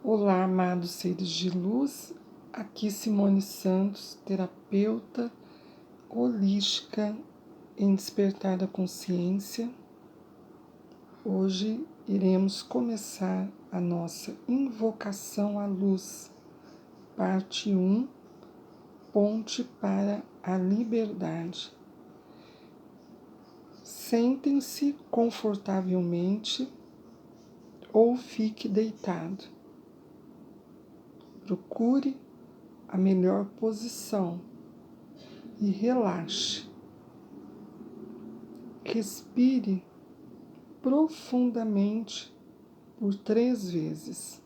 Olá, amados seres de luz, aqui Simone Santos, terapeuta holística em despertar da consciência. Hoje iremos começar a nossa invocação à luz, parte 1, ponte para a liberdade. Sentem-se confortavelmente ou fique deitado. Procure a melhor posição e relaxe. Respire profundamente por 3 vezes.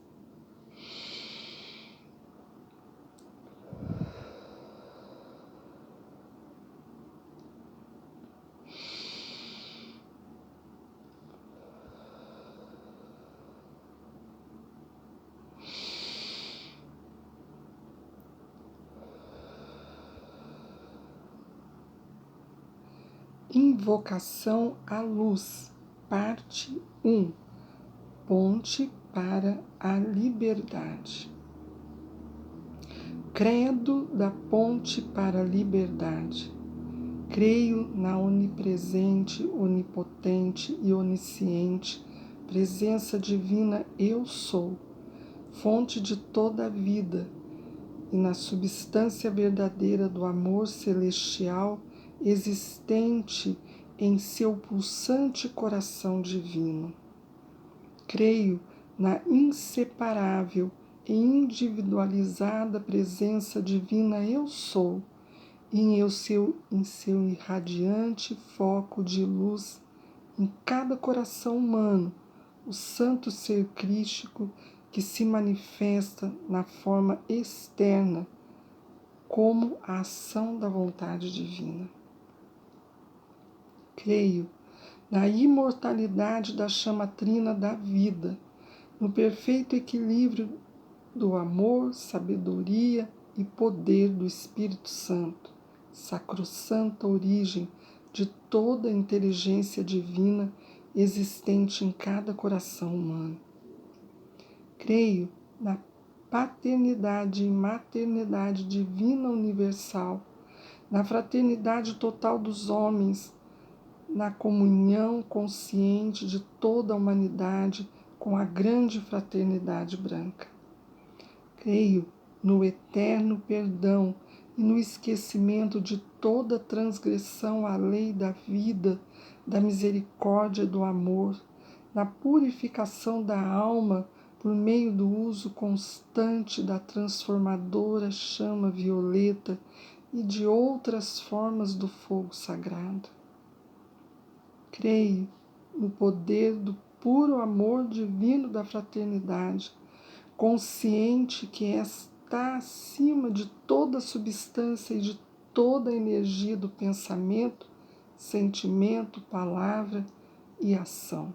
Invocação à luz, parte 1, ponte para a liberdade. Credo da ponte para a liberdade. Creio na onipresente, onipotente e onisciente presença divina Eu Sou, fonte de toda a vida, e na substância verdadeira do amor celestial existente em seu pulsante coração divino. Creio na inseparável e individualizada presença divina Eu Sou, e em seu irradiante foco de luz em cada coração humano, o santo ser crístico que se manifesta na forma externa como a ação da vontade divina. Creio na imortalidade da chama trina da vida, no perfeito equilíbrio do amor, sabedoria e poder do Espírito Santo, sacrossanta origem de toda a inteligência divina existente em cada coração humano. Creio na paternidade e maternidade divina universal, na fraternidade total dos homens, na comunhão consciente de toda a humanidade com a grande fraternidade branca. Creio no eterno perdão e no esquecimento de toda transgressão à lei da vida, da misericórdia e do amor, na purificação da alma por meio do uso constante da transformadora chama violeta e de outras formas do fogo sagrado. Creio no poder do puro amor divino da fraternidade, consciente que está acima de toda substância e de toda a energia do pensamento, sentimento, palavra e ação.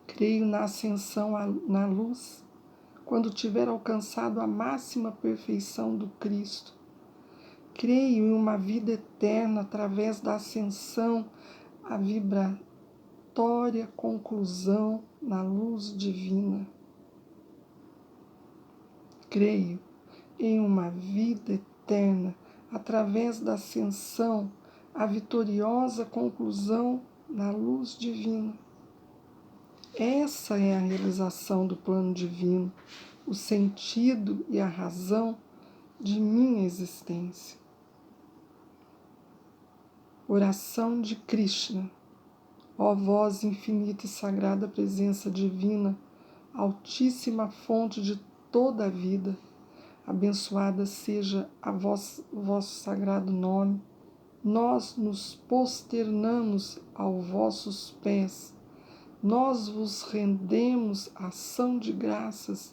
Creio na ascensão na luz, quando tiver alcançado a máxima perfeição do Cristo. Creio em uma vida eterna através da ascensão à vibratória conclusão na luz divina. Creio em uma vida eterna através da ascensão à vitoriosa conclusão na luz divina. Essa é a realização do plano divino, o sentido e a razão de minha existência. Oração de Krishna. Ó voz infinita e sagrada presença divina, altíssima fonte de toda a vida, abençoada seja o vosso sagrado nome. Nós nos prosternamos aos vossos pés. Nós vos rendemos ação de graças,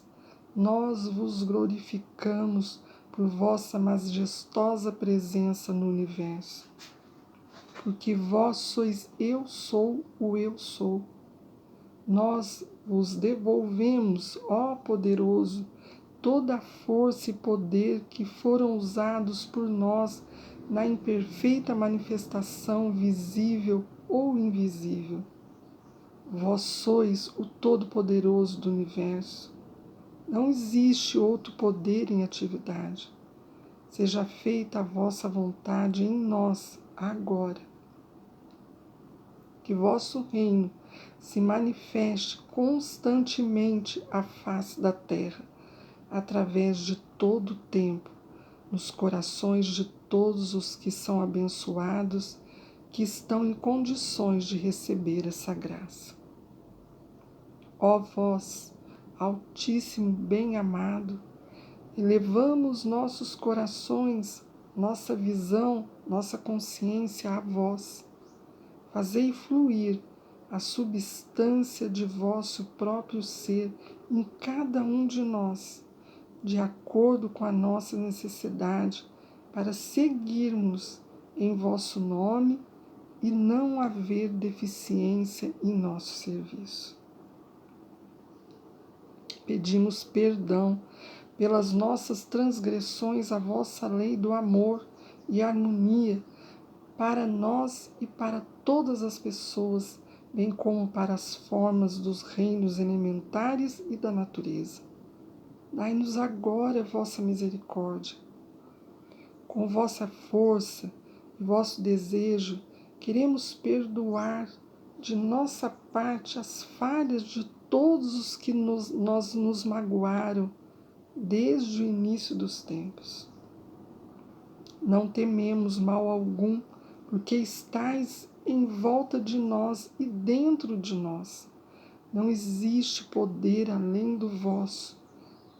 nós vos glorificamos por vossa majestosa presença no universo. Porque vós sois Eu Sou o Eu Sou. Nós vos devolvemos, ó poderoso, toda a força e poder que foram usados por nós na imperfeita manifestação visível ou invisível. Vós sois o Todo-Poderoso do Universo. Não existe outro poder em atividade. Seja feita a vossa vontade em nós, agora. Que vosso reino se manifeste constantemente à face da terra, através de todo o tempo, nos corações de todos os que são abençoados, que estão em condições de receber essa graça. Ó vós, Altíssimo bem-amado, elevamos nossos corações, nossa visão, nossa consciência a vós. Fazei fluir a substância de vosso próprio ser em cada um de nós, de acordo com a nossa necessidade, para seguirmos em vosso nome e não haver deficiência em nosso serviço. Pedimos perdão pelas nossas transgressões à vossa lei do amor e harmonia para nós e para todas as pessoas, bem como para as formas dos reinos elementares e da natureza. Dai-nos agora vossa misericórdia. Com vossa força e vosso desejo, queremos perdoar de nossa parte as falhas de todos os que nos magoaram desde o início dos tempos. Não tememos mal algum, porque estais em volta de nós e dentro de nós. Não existe poder além do vosso,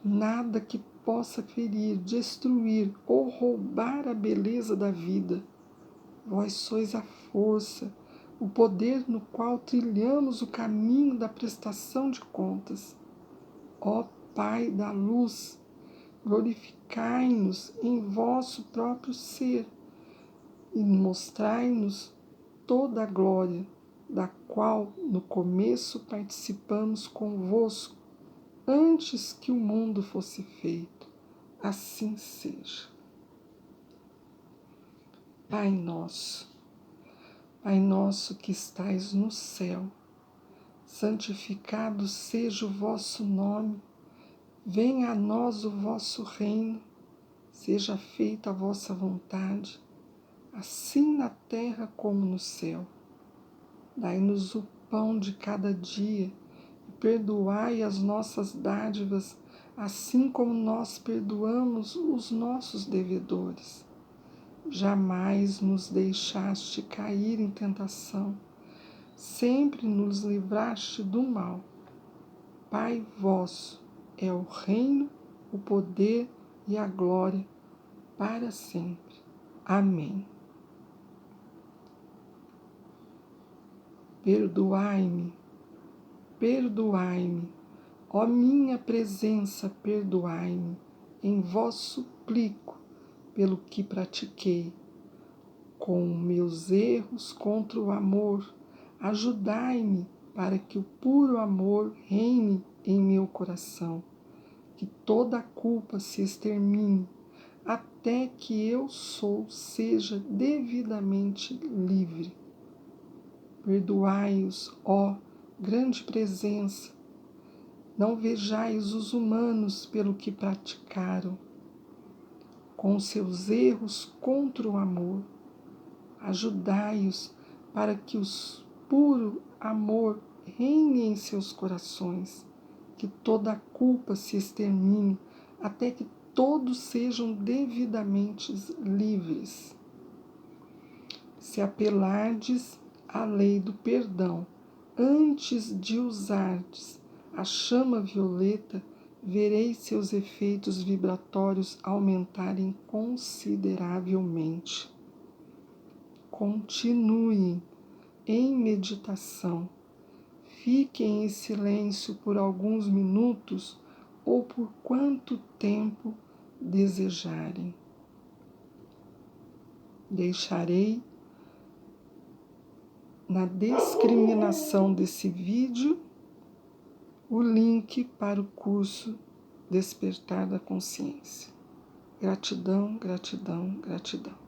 nada que possa ferir, destruir ou roubar a beleza da vida. Vós sois a força, o poder no qual trilhamos o caminho da prestação de contas. Ó Pai da luz, glorificai-nos em vosso próprio ser e mostrai-nos toda a glória, da qual no começo participamos convosco, antes que o mundo fosse feito. Assim seja. Pai nosso que estais no céu, santificado seja o vosso nome, venha a nós o vosso reino, seja feita a vossa vontade, assim na terra como no céu. Dai-nos o pão de cada dia e perdoai as nossas dádivas, assim como nós perdoamos os nossos devedores. Jamais nos deixaste cair em tentação, sempre nos livraste do mal. Pai vosso é o reino, o poder e a glória para sempre. Amém. Perdoai-me, perdoai-me, ó minha presença, perdoai-me, em vós suplico pelo que pratiquei. Com meus erros contra o amor, ajudai-me para que o puro amor reine em meu coração, que toda a culpa se extermine, até que eu seja devidamente livre. Perdoai-os, ó grande presença, não vejais os humanos pelo que praticaram, com seus erros contra o amor. Ajudai-os para que o puro amor reine em seus corações, que toda a culpa se extermine, até que todos sejam devidamente livres. Se apelardes à lei do perdão, antes de usardes a chama violeta, vereis seus efeitos vibratórios aumentarem consideravelmente. Continuem em meditação. Fiquem em silêncio por alguns minutos ou por quanto tempo desejarem. Deixarei na descriminação desse vídeo o link para o curso Despertar da Consciência. Gratidão, gratidão, gratidão.